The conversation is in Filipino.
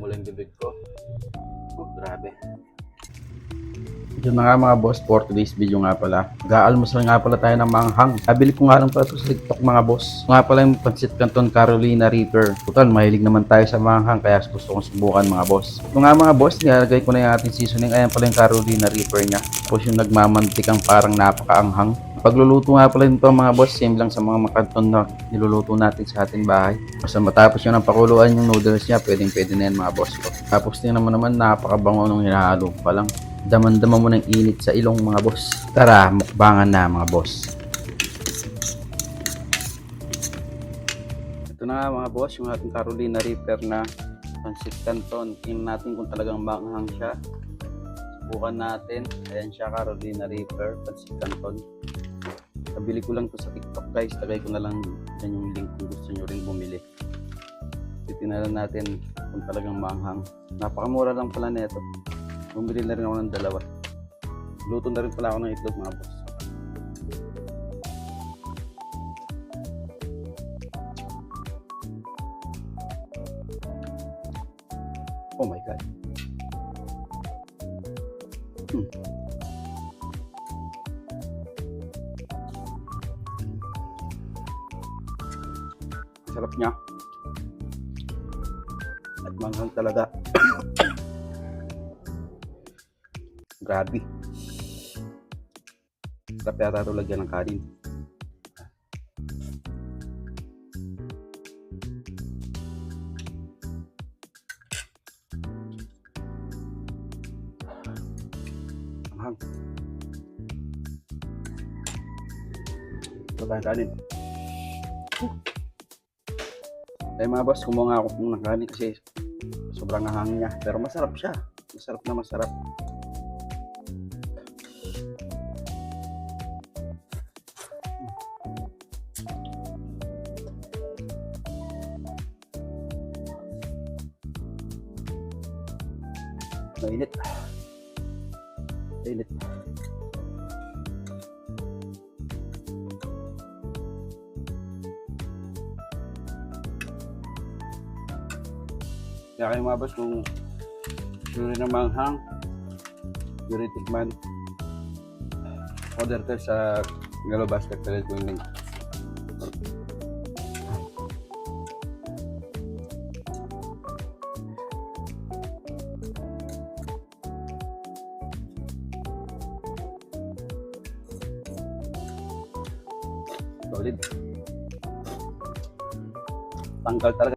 mula yung bibig ko. Oh, grabe. Yun na nga mga boss, for today's video nga pala. Gaalmusal nga pala tayo ng manghang. Nabili ko nga lang pala ito sa TikTok mga boss. Nga pala yung Pancit Canton Carolina Reaper. Total, mahilig naman tayo sa manghang kaya gusto kong subukan mga boss. Ito nga mga boss, nilalagay ko na yung ating seasoning. Ayan pala yung Carolina Reaper niya. Tapos yung nagmamantikang parang napakaanghang. Pagluluto nga pala nito mga boss, same lang sa mga makanton na niluluto natin sa ating bahay. Basta matapos yun ang pakuluan yung noodles niya, pwede na yan mga boss ko. Tapos tingnan mo naman, napakabango nung hinahalo pa lang. Daman-daman mo ng init sa ilong mga boss. Tara, mukbangan na mga boss. Ito na nga mga boss, yung ating Carolina Reaper na Pancit Canton. Tingnan natin kung talagang manghang siya. Subukan natin. Ayan siya, Carolina Reaper, Pancit Canton. Nabili ko lang to sa TikTok guys. Tagay ko na lang yan yung link kung gusto nyo rin bumili. Titinalan natin kung talagang manghang. Napakamura lang pala nito. Bumili na rin ako ng dalawa. Luto na rin pala ako ng itlog mga boss. Oh my god. Sarap niya. At manghang talaga. Grabe. Sarap yata ito lagyan ng kanin. Anghang. Ito tayong kanin. Dahil mga boss, kumuha nga ako ng kanin kasi sobrang hangin niya. Pero masarap siya. Masarap na masarap. Mainit. Mainit. Kaya kayo mga boss, kung gusto rin ng manghang, gusto tikman, order ka sa Galo Basket. Talit ko yung link. Solid. Tanggal talaga.